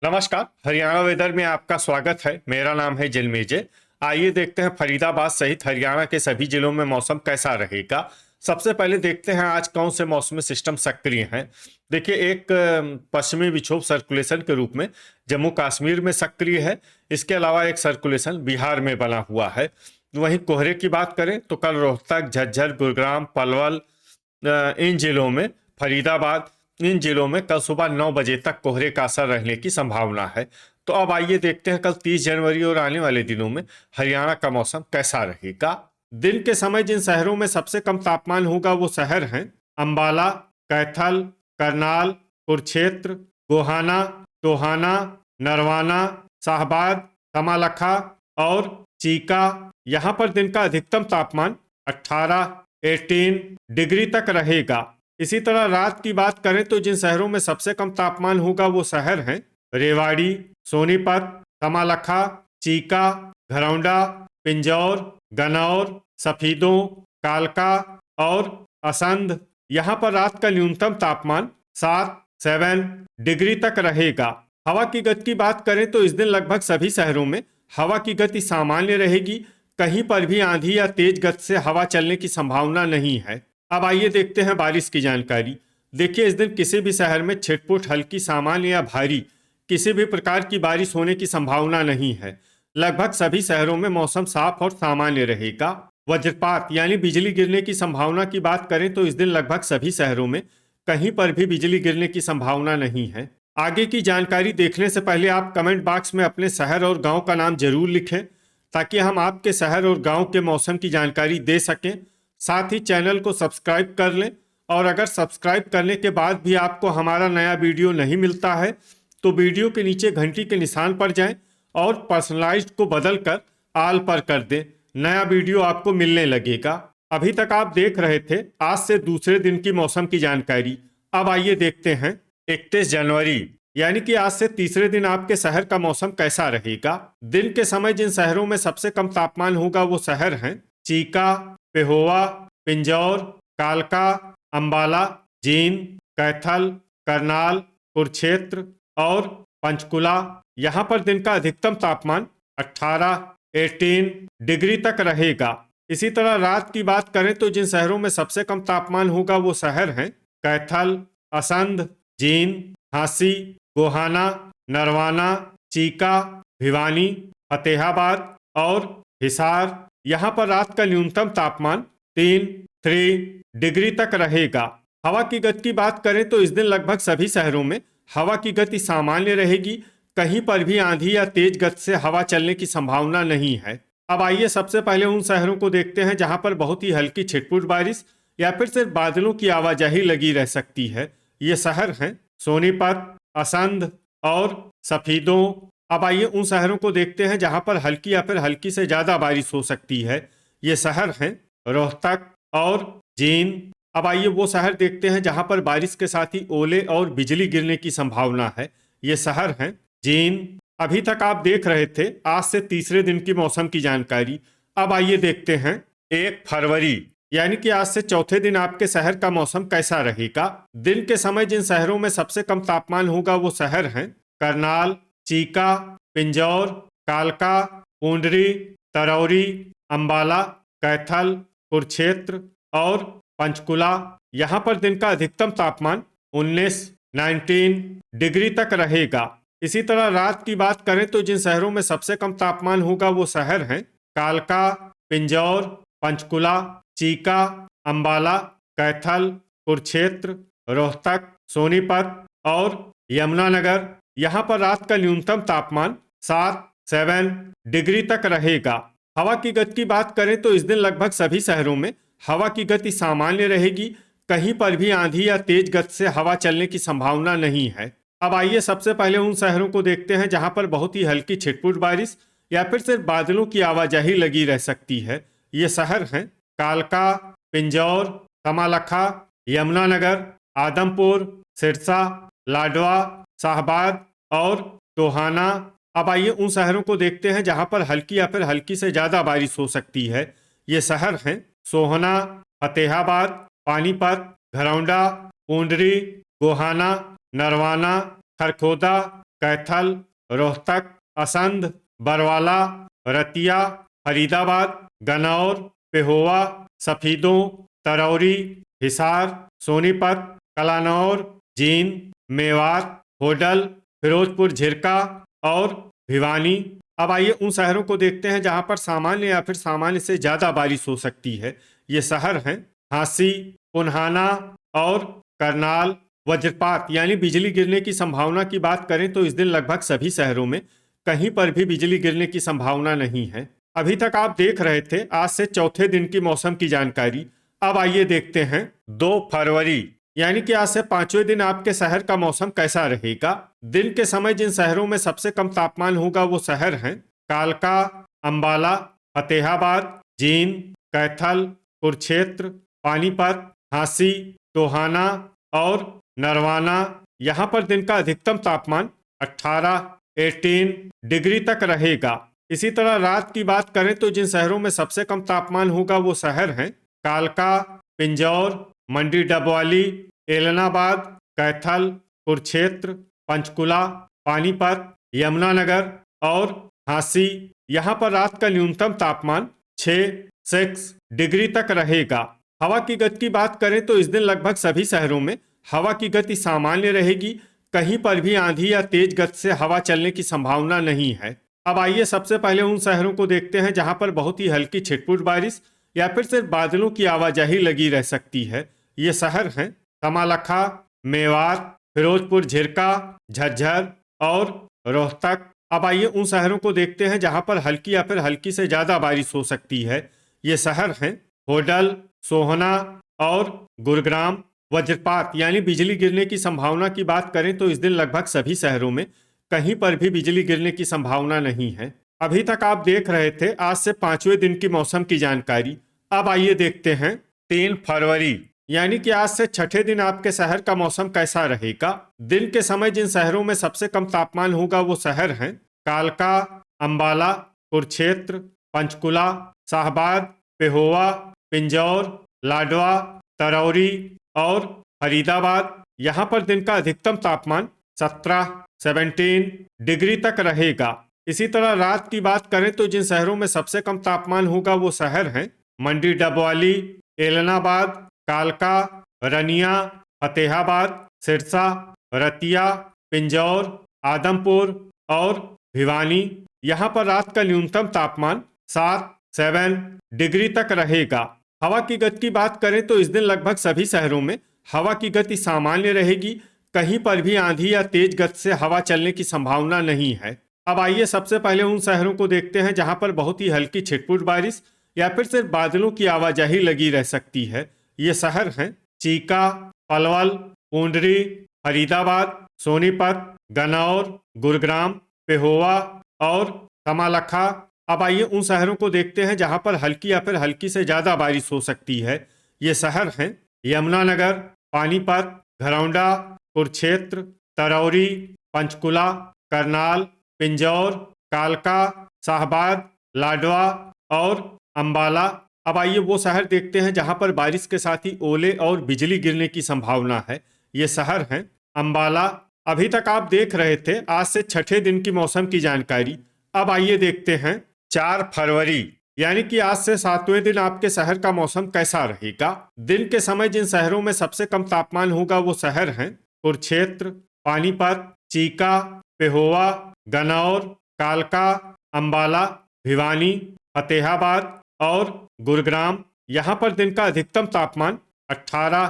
नमस्कार। हरियाणा वेदर में आपका स्वागत है। मेरा नाम है जलमेजे। आइए देखते हैं फरीदाबाद सहित हरियाणा के सभी जिलों में मौसम कैसा रहेगा। सबसे पहले देखते हैं आज कौन से मौसमी सिस्टम सक्रिय हैं। देखिए, एक पश्चिमी विक्षोभ सर्कुलेशन के रूप में जम्मू कश्मीर में सक्रिय है। इसके अलावा एक सर्कुलेशन बिहार में बना हुआ है। वहीं कोहरे की बात करें तो कल रोहतक, झज्जर, गुरुग्राम, पलवल, इन जिलों में, फरीदाबाद, इन जिलों में कल सुबह 9 बजे तक कोहरे का असर रहने की संभावना है। तो अब आइए देखते हैं कल 30 जनवरी और आने वाले दिनों में हरियाणा का मौसम कैसा रहेगा। दिन के समय जिन शहरों में सबसे कम तापमान होगा वो शहर हैं अंबाला, कैथल, करनाल, कुरुक्षेत्र, गोहाना, टोहाना, नरवाना, शाहबाद, कमालखा और चीका। यहाँ पर दिन का अधिकतम तापमान 18 डिग्री तक रहेगा। इसी तरह रात की बात करें तो जिन शहरों में सबसे कम तापमान होगा वो शहर हैं रेवाड़ी, सोनीपत, कमालखा, चीका, घरौंडा, पिंजौर, गन्नौर, सफीदों, कालका और असंध। यहाँ पर रात का न्यूनतम तापमान 7 डिग्री तक रहेगा। हवा की गति की बात करें तो इस दिन लगभग सभी शहरों में हवा की गति सामान्य रहेगी। कहीं पर भी आंधी या तेज गति से हवा चलने की संभावना नहीं है। अब आइए देखते हैं बारिश की जानकारी। देखिए, इस दिन किसी भी शहर में छिटपुट, हल्की, सामान्य या भारी किसी भी प्रकार की बारिश होने की संभावना नहीं है। लगभग सभी शहरों में मौसम साफ और सामान्य रहेगा। वज्रपात यानी बिजली गिरने की संभावना की बात करें तो इस दिन लगभग सभी शहरों में कहीं पर भी बिजली गिरने की संभावना नहीं है। आगे की जानकारी देखने से पहले आप कमेंट बॉक्स में अपने शहर और गांव का नाम जरूर लिखें ताकि हम आपके शहर और गांव के मौसम की जानकारी दे सकें। साथ ही चैनल को सब्सक्राइब कर लें और अगर सब्सक्राइब करने के बाद भी आपको हमारा नया वीडियो नहीं मिलता है तो वीडियो के नीचे घंटी के निशान पर जाएं और पर्सनलाइज्ड को बदलकर आल पर कर दें। नया वीडियो आपको मिलने लगेगा। अभी तक आप देख रहे थे आज से दूसरे दिन की मौसम की जानकारी। अब आइए देखते हैं 31 जनवरी यानी कि आज से तीसरे दिन आपके शहर का मौसम कैसा रहेगा। दिन के समय जिन शहरों में सबसे कम तापमान होगा वो शहर हैं चीका, पेहोवा, पिंजौर, कालका, अंबाला, जींद, कैथल, करनाल, कुरुक्षेत्र और पंचकुला। यहाँ पर दिन का अधिकतम तापमान 18 डिग्री तक रहेगा। इसी तरह रात की बात करें तो जिन शहरों में सबसे कम तापमान होगा वो शहर हैं कैथल, असंध, जींद, झांसी, गोहाना, नरवाना, चीका, भिवानी, फतेहाबाद और हिसार। यहाँ पर रात का न्यूनतम तापमान 3 डिग्री तक रहेगा। हवा की गति की बात करें तो इस दिन लगभग सभी शहरों में हवा की गति सामान्य रहेगी। कहीं पर भी आंधी या तेज गति से हवा चलने की संभावना नहीं है। अब आइए सबसे पहले उन शहरों को देखते हैं जहां पर बहुत ही हल्की छिटपुट बारिश या फिर सिर्फ बादलों की आवाजाही लगी रह सकती है। ये शहर हैं सोनीपत, असंध और सफीदों। अब आइए उन शहरों को देखते हैं जहां पर हल्की या फिर हल्की से ज्यादा बारिश हो सकती है। ये शहर हैं रोहतक और जींद। अब आइए वो शहर देखते हैं जहां पर बारिश के साथ ही ओले और बिजली गिरने की संभावना है। ये शहर हैं जींद। अभी तक आप देख रहे थे आज से तीसरे दिन की मौसम की जानकारी। अब आइए देखते हैं 1 फरवरी यानी कि आज से चौथे दिन आपके शहर का मौसम कैसा रहेगा। दिन के समय जिन शहरों में सबसे कम तापमान होगा वो शहर हैं करनाल, चीका, पिंजौर, कालका, पूंडरी, तरौरी, अंबाला, कैथल, कुरुक्षेत्र और पंचकुला। यहाँ पर दिन का अधिकतम तापमान 19 डिग्री तक रहेगा। इसी तरह रात की बात करें तो जिन शहरों में सबसे कम तापमान होगा वो शहर हैं कालका, पिंजौर, पंचकुला, चीका, अंबाला, कैथल, कुरुक्षेत्र, रोहतक, सोनीपत और यमुनानगर। यहाँ पर रात का न्यूनतम तापमान 7 डिग्री तक रहेगा। हवा की गति की बात करें तो इस दिन लगभग सभी शहरों में हवा की गति सामान्य रहेगी। कहीं पर भी आंधी या तेज गति से हवा चलने की संभावना नहीं है। अब आइए सबसे पहले उन शहरों को देखते हैं जहां पर बहुत ही हल्की छिटपुट बारिश या फिर सिर्फ बादलों की आवाजाही लगी रह सकती है। ये शहर हैं कालका, पिंजौर, कमालखा, यमुनानगर, आदमपुर, सिरसा, लाडवा, शाहबाद और टोहाना। अब आइए उन शहरों को देखते हैं जहां पर हल्की या फिर हल्की से ज्यादा बारिश हो सकती है। ये शहर हैं सोहना, फतेहाबाद, पानीपत, घरौंडा, पूंडरी, गोहाना, नरवाना, खरखोदा, कैथल, रोहतक, असंध, बरवाला, रतिया, फरीदाबाद, गन्नौर, पेहोवा, सफीदों, तरौरी, हिसार, सोनीपत, कलानौर, जींद, मेवात, होडल, फिरोजपुर झिरका और भिवानी। अब आइए उन शहरों को देखते हैं जहां पर सामान्य या फिर सामान्य से ज्यादा बारिश हो सकती है। ये शहर हैं झांसी, पुन्हाना और करनाल। वज्रपात यानी बिजली गिरने की संभावना की बात करें तो इस दिन लगभग सभी शहरों में कहीं पर भी बिजली गिरने की संभावना नहीं है। अभी तक आप देख रहे थे आज से चौथे दिन की मौसम की जानकारी। अब आइए देखते हैं 2 फरवरी यानी कि आज से 5वें दिन आपके शहर का मौसम कैसा रहेगा। दिन के समय जिन शहरों में सबसे कम तापमान होगा वो शहर हैं कालका, अंबाला, फतेहाबाद, जींद, कैथल, कुरुक्षेत्र, पानीपत, झांसी, टोहाना और नरवाना। यहाँ पर दिन का अधिकतम तापमान 18 डिग्री तक रहेगा। इसी तरह रात की बात करें तो जिन शहरों में सबसे कम तापमान होगा वो शहर हैं कालका, पिंजौर, मंडी डबवाली, एलनाबाद, कैथल, कुरुक्षेत्र, पंचकुला, पानीपत, यमुनानगर और झांसी। यहाँ पर रात का न्यूनतम तापमान 6 डिग्री तक रहेगा। हवा की गति की बात करें तो इस दिन लगभग सभी शहरों में हवा की गति सामान्य रहेगी। कहीं पर भी आंधी या तेज गति से हवा चलने की संभावना नहीं है। अब आइए सबसे पहले उन शहरों को देखते हैं जहां पर बहुत ही हल्की छिटपुट बारिश या फिर सिर्फ बादलों की आवाजाही लगी रह सकती है। ये शहर हैं कमालखा, मेवात, फिरोजपुर झिरका, झज्जर और रोहतक। अब आइए उन शहरों को देखते हैं जहां पर हल्की या फिर हल्की से ज्यादा बारिश हो सकती है। ये शहर हैं होडल, सोहना और गुरुग्राम। वज्रपात यानी बिजली गिरने की संभावना की बात करें तो इस दिन लगभग सभी शहरों में कहीं पर भी बिजली गिरने की संभावना नहीं है। अभी तक आप देख रहे थे आज से 5वें दिन की मौसम की जानकारी। अब आइए देखते हैं 3 फरवरी यानी कि आज से छठे दिन आपके शहर का मौसम कैसा रहेगा। दिन के समय जिन शहरों में सबसे कम तापमान होगा वो शहर हैं कालका, अंबाला, कुरुक्षेत्र, पंचकुला, शाहबाद, पेहोवा, पिंजौर, लाडवा, तरौरी और फरीदाबाद। यहाँ पर दिन का अधिकतम तापमान 17 डिग्री तक रहेगा। इसी तरह रात की बात करें तो जिन शहरों में सबसे कम तापमान होगा वो शहर हैं मंडी डबवाली, एलनाबाद, कालका, रनिया, फतेहाबाद, सिरसा, रतिया, पिंजौर, आदमपुर और भिवानी। यहाँ पर रात का न्यूनतम तापमान 7 डिग्री तक रहेगा। हवा की गति की बात करें तो इस दिन लगभग सभी शहरों में हवा की गति सामान्य रहेगी। कहीं पर भी आंधी या तेज गति से हवा चलने की संभावना नहीं है। अब आइए सबसे पहले उन शहरों को देखते हैं जहां पर बहुत ही हल्की छिटपुट बारिश या फिर सिर्फ बादलों की आवाजाही लगी रह सकती है। ये शहर हैं चीका, पलवल, पूंडरी, फरीदाबाद, सोनीपत, गन्नौर, गुरुग्राम, पेहोवा और कमालखा। अब आइए उन शहरों को देखते हैं जहां पर हल्की या फिर हल्की से ज्यादा बारिश हो सकती है। ये शहर हैं यमुनानगर, पानीपत, घरौंडा, कुरुक्षेत्र, तरौरी, पंचकुला, करनाल, पिंजौर, कालका, शाहबाद, लाडवा और अंबाला। अब आइए वो शहर देखते हैं जहां पर बारिश के साथ ही ओले और बिजली गिरने की संभावना है। ये शहर हैं अंबाला। अभी तक आप देख रहे थे आज से छठे दिन की मौसम की जानकारी। अब आइए देखते हैं 4 फरवरी यानी कि आज से 7वें दिन आपके शहर का मौसम कैसा रहेगा। दिन के समय जिन शहरों में सबसे कम तापमान होगा वो शहर हैं कुरुक्षेत्र, पानीपत, चीका, पेहोवा, गन्नौर, कालका, अंबाला, भिवानी, फतेहाबाद और गुरुग्राम। यहाँ पर दिन का अधिकतम तापमान 18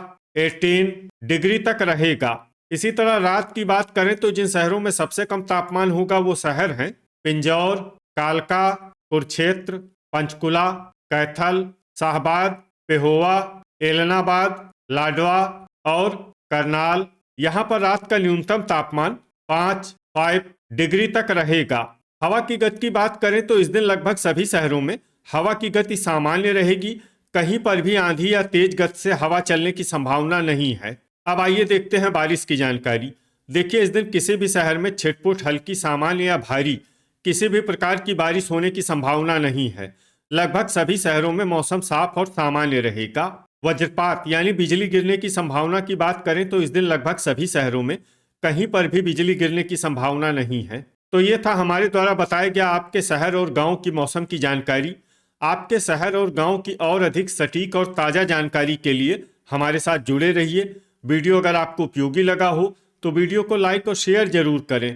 डिग्री तक रहेगा। इसी तरह रात की बात करें तो जिन शहरों में सबसे कम तापमान होगा वो शहर हैं पिंजौर, कालका, कुरुक्षेत्र, पंचकुला, कैथल, शाहबाद, पेहोवा, एलनाबाद, लाडवा और करनाल। यहाँ पर रात का न्यूनतम तापमान 5 डिग्री तक रहेगा। हवा की गति की बात करें तो इस दिन लगभग सभी शहरों में हवा की गति सामान्य रहेगी। कहीं पर भी आंधी या तेज गति से हवा चलने की संभावना नहीं है। अब आइए देखते हैं बारिश की जानकारी। देखिए इस दिन किसी भी शहर में छिटपुट हल्की, सामान्य या भारी किसी भी प्रकार की बारिश होने की संभावना नहीं है। लगभग सभी शहरों में मौसम साफ और सामान्य रहेगा। वज्रपात यानी बिजली गिरने की संभावना की बात करें तो इस दिन लगभग सभी शहरों में कहीं पर भी बिजली गिरने की संभावना नहीं है। तो ये था हमारे द्वारा बताया गया आपके शहर और गांव की मौसम की जानकारी। आपके शहर और गांव की और अधिक सटीक और ताज़ा जानकारी के लिए हमारे साथ जुड़े रहिए। वीडियो अगर आपको उपयोगी लगा हो तो वीडियो को लाइक और शेयर जरूर करें।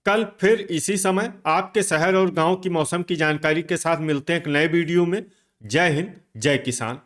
कल फिर इसी समय आपके शहर और गांव की मौसम की जानकारी के साथ मिलते हैं एक नए वीडियो में। जय हिंद, जय किसान।